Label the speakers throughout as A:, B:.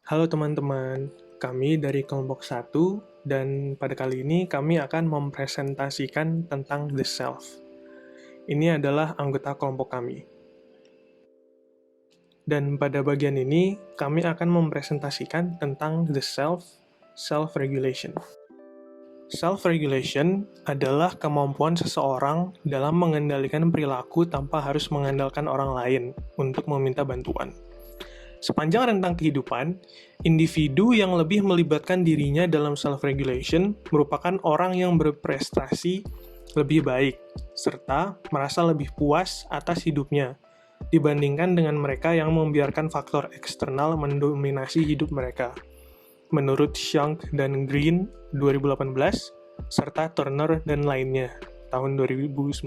A: Halo teman-teman, kami dari kelompok 1 dan pada kali ini kami akan mempresentasikan tentang the self. Ini adalah anggota kelompok kami. Dan pada bagian ini kami akan mempresentasikan tentang the self-regulation. Self-regulation adalah kemampuan seseorang dalam mengendalikan perilaku tanpa harus mengandalkan orang lain untuk meminta bantuan. Sepanjang rentang kehidupan, individu yang lebih melibatkan dirinya dalam self-regulation merupakan orang yang berprestasi lebih baik, serta merasa lebih puas atas hidupnya, dibandingkan dengan mereka yang membiarkan faktor eksternal mendominasi hidup mereka. Menurut Shank dan Green 2018, serta Turner dan lainnya tahun 2019.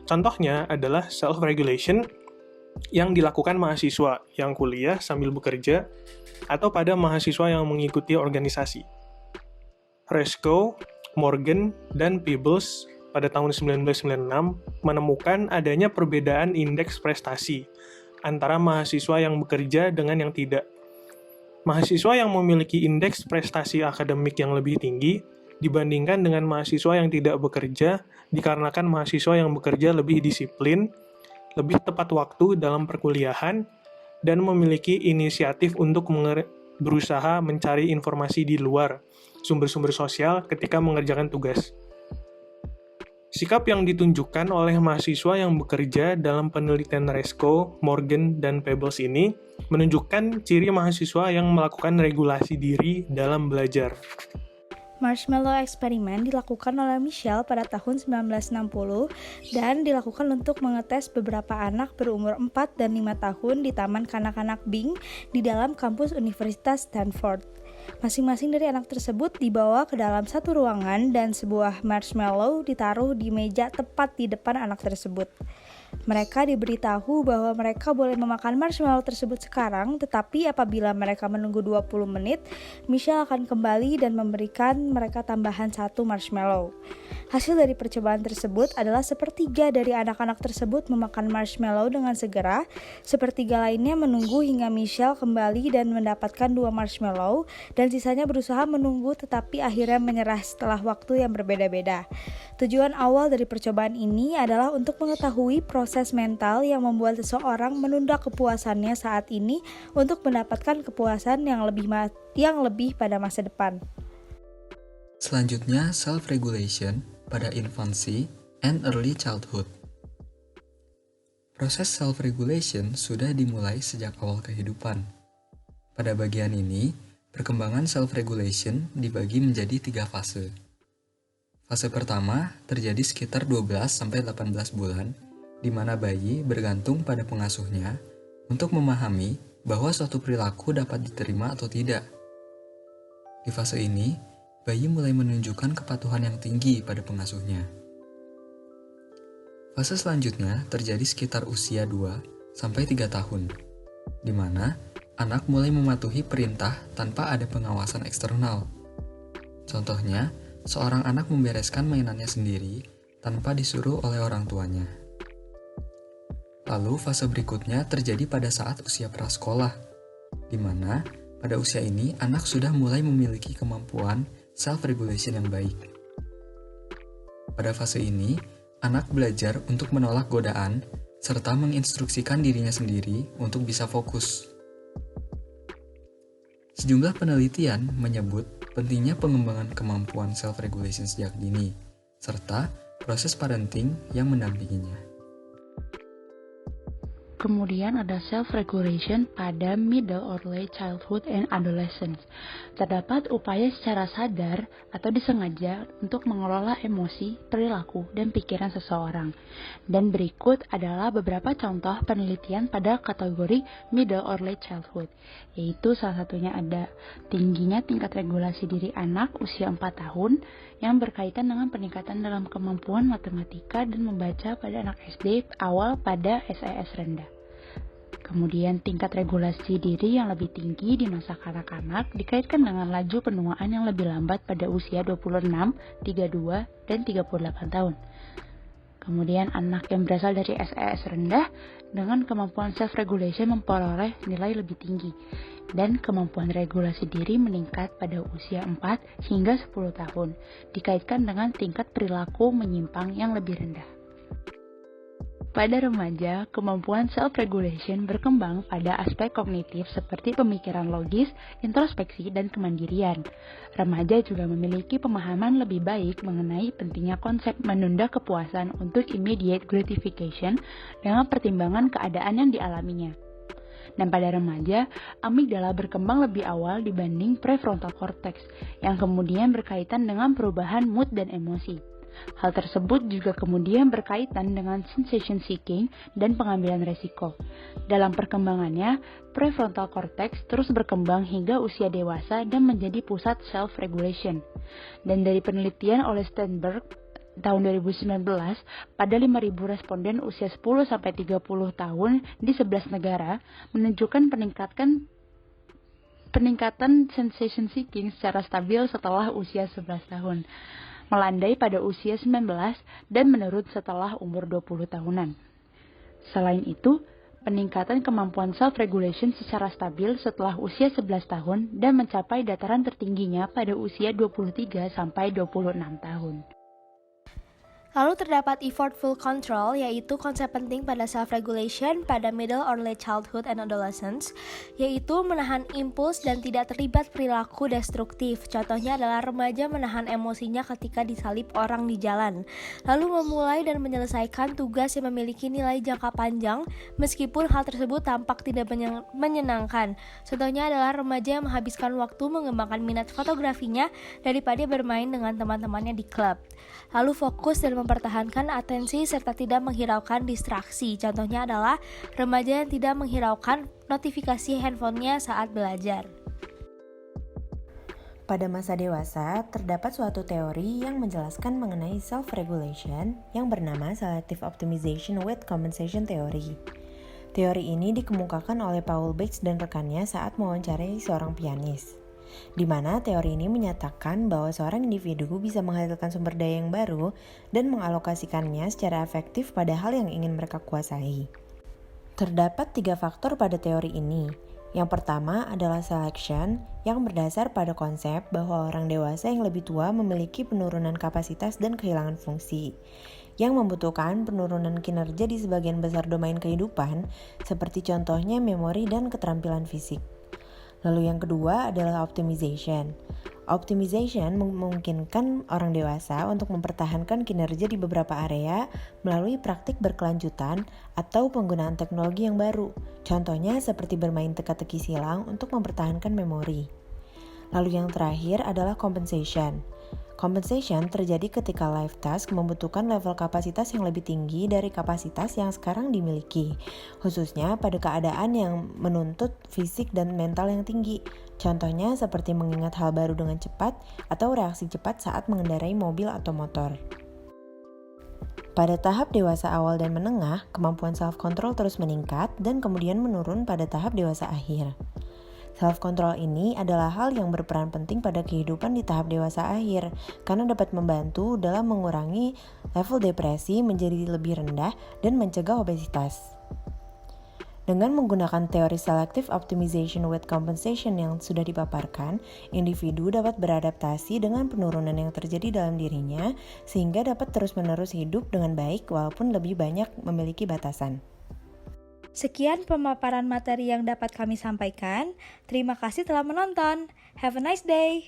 A: Contohnya adalah self-regulation yang dilakukan mahasiswa yang kuliah sambil bekerja atau pada mahasiswa yang mengikuti organisasi. Resco, Morgan, dan Peebles pada tahun 1996 menemukan adanya perbedaan indeks prestasi antara mahasiswa yang bekerja dengan yang tidak. Mahasiswa yang memiliki indeks prestasi akademik yang lebih tinggi dibandingkan dengan mahasiswa yang tidak bekerja dikarenakan mahasiswa yang bekerja lebih disiplin, lebih tepat waktu dalam perkuliahan, dan memiliki inisiatif untuk berusaha mencari informasi di luar sumber-sumber sosial ketika mengerjakan tugas. Sikap yang ditunjukkan oleh mahasiswa yang bekerja dalam penelitian Resco, Morgan, dan Peebles ini menunjukkan ciri mahasiswa yang melakukan regulasi diri dalam belajar.
B: Marshmallow eksperimen dilakukan oleh Michelle pada tahun 1960 dan dilakukan untuk mengetes beberapa anak berumur 4 dan 5 tahun di Taman Kanak-kanak Bing di dalam kampus Universitas Stanford. Masing-masing dari anak tersebut dibawa ke dalam satu ruangan dan sebuah marshmallow ditaruh di meja tepat di depan anak tersebut. Mereka diberitahu bahwa mereka boleh memakan marshmallow tersebut sekarang, tetapi apabila mereka menunggu 20 menit, Michelle akan kembali dan memberikan mereka tambahan satu marshmallow. Hasil dari percobaan tersebut adalah sepertiga dari anak-anak tersebut memakan marshmallow dengan segera, sepertiga lainnya menunggu hingga Michelle kembali dan mendapatkan 2 marshmallow, dan sisanya berusaha menunggu tetapi akhirnya menyerah setelah waktu yang berbeda-beda. Tujuan awal dari percobaan ini adalah untuk mengetahui proses mental yang membuat seseorang menunda kepuasannya saat ini untuk mendapatkan kepuasan yang lebih pada masa depan.
C: Selanjutnya, self-regulation pada infansi and early childhood. Proses self-regulation sudah dimulai sejak awal kehidupan. Pada bagian ini, perkembangan self-regulation dibagi menjadi 3 fase. Fase pertama terjadi sekitar 12-18 bulan, di mana bayi bergantung pada pengasuhnya untuk memahami bahwa suatu perilaku dapat diterima atau tidak. Di fase ini, bayi mulai menunjukkan kepatuhan yang tinggi pada pengasuhnya. Fase selanjutnya terjadi sekitar usia 2-3 tahun, di mana anak mulai mematuhi perintah tanpa ada pengawasan eksternal. Contohnya, seorang anak membereskan mainannya sendiri tanpa disuruh oleh orang tuanya. Lalu fase berikutnya terjadi pada saat usia prasekolah, di mana pada usia ini anak sudah mulai memiliki kemampuan self-regulation yang baik. Pada fase ini, anak belajar untuk menolak godaan serta menginstruksikan dirinya sendiri untuk bisa fokus. Sejumlah penelitian menyebut pentingnya pengembangan kemampuan self-regulation sejak dini, serta proses parenting yang mendampinginya.
D: Kemudian ada self-regulation pada middle or late childhood and adolescence. Terdapat upaya secara sadar atau disengaja untuk mengelola emosi, perilaku, dan pikiran seseorang. Dan berikut adalah beberapa contoh penelitian pada kategori middle or late childhood, yaitu salah satunya ada tingginya tingkat regulasi diri anak usia 4 tahun yang berkaitan dengan peningkatan dalam kemampuan matematika dan membaca pada anak SD awal pada SIS rendah. Kemudian tingkat regulasi diri yang lebih tinggi di masa kanak-kanak dikaitkan dengan laju penuaan yang lebih lambat pada usia 26, 32, dan 38 tahun. Kemudian anak yang berasal dari SES rendah dengan kemampuan self-regulation memperoleh nilai lebih tinggi. Dan kemampuan regulasi diri meningkat pada usia 4 hingga 10 tahun, dikaitkan dengan tingkat perilaku menyimpang yang lebih rendah. Pada remaja, kemampuan self-regulation berkembang pada aspek kognitif seperti pemikiran logis, introspeksi, dan kemandirian. Remaja juga memiliki pemahaman lebih baik mengenai pentingnya konsep menunda kepuasan untuk immediate gratification dengan pertimbangan keadaan yang dialaminya. Dan pada remaja, amigdala berkembang lebih awal dibanding prefrontal cortex, yang kemudian berkaitan dengan perubahan mood dan emosi. Hal tersebut juga kemudian berkaitan dengan sensation seeking dan pengambilan resiko. Dalam perkembangannya, prefrontal cortex terus berkembang hingga usia dewasa dan menjadi pusat self-regulation. Dan dari penelitian oleh Sternberg tahun 2019, pada 5.000 responden usia 10-30 tahun di 11 negara, menunjukkan peningkatan sensation seeking secara stabil setelah usia 11 tahun. Melandai pada usia 19 dan menurun setelah umur 20 tahunan. Selain itu, peningkatan kemampuan self-regulation secara stabil setelah usia 11 tahun dan mencapai dataran tertingginya pada usia 23-26 tahun.
B: Lalu terdapat effortful control, yaitu konsep penting pada self-regulation pada middle or late childhood and adolescence, yaitu menahan impuls dan tidak terlibat perilaku destruktif. Contohnya adalah remaja menahan emosinya ketika disalip orang di jalan, lalu memulai dan menyelesaikan tugas yang memiliki nilai jangka panjang, meskipun hal tersebut tampak tidak menyenangkan. Contohnya adalah remaja yang menghabiskan waktu mengembangkan minat fotografinya daripada bermain dengan teman-temannya di klub. Lalu fokus dan mempertahankan atensi serta tidak menghiraukan distraksi. Contohnya adalah remaja yang tidak menghiraukan notifikasi handphonenya saat belajar.
E: Pada masa dewasa, terdapat suatu teori yang menjelaskan mengenai self-regulation yang bernama Selective Optimization with Compensation Theory. Teori ini dikemukakan oleh Paul Bates dan rekannya saat mewawancarai seorang pianis, di mana teori ini menyatakan bahwa seorang individu bisa menghasilkan sumber daya yang baru dan mengalokasikannya secara efektif pada hal yang ingin mereka kuasai. Terdapat 3 faktor pada teori ini. Yang pertama adalah selection, yang berdasar pada konsep bahwa orang dewasa yang lebih tua memiliki penurunan kapasitas dan kehilangan fungsi, yang membutuhkan penurunan kinerja di sebagian besar domain kehidupan, seperti contohnya memori dan keterampilan fisik. Lalu yang kedua adalah optimization. Optimization memungkinkan orang dewasa untuk mempertahankan kinerja di beberapa area melalui praktik berkelanjutan atau penggunaan teknologi yang baru. Contohnya seperti bermain teka-teki silang untuk mempertahankan memori. Lalu yang terakhir adalah compensation. Compensation terjadi ketika life task membutuhkan level kapasitas yang lebih tinggi dari kapasitas yang sekarang dimiliki, khususnya pada keadaan yang menuntut fisik dan mental yang tinggi. Contohnya seperti mengingat hal baru dengan cepat atau reaksi cepat saat mengendarai mobil atau motor. Pada tahap dewasa awal dan menengah, kemampuan self-control terus meningkat dan kemudian menurun pada tahap dewasa akhir. Self-control ini adalah hal yang berperan penting pada kehidupan di tahap dewasa akhir karena dapat membantu dalam mengurangi level depresi menjadi lebih rendah dan mencegah obesitas. Dengan menggunakan teori selective optimization with compensation yang sudah dipaparkan, individu dapat beradaptasi dengan penurunan yang terjadi dalam dirinya sehingga dapat terus-menerus hidup dengan baik walaupun lebih banyak memiliki batasan.
B: Sekian pemaparan materi yang dapat kami sampaikan. Terima kasih telah menonton. Have a nice day.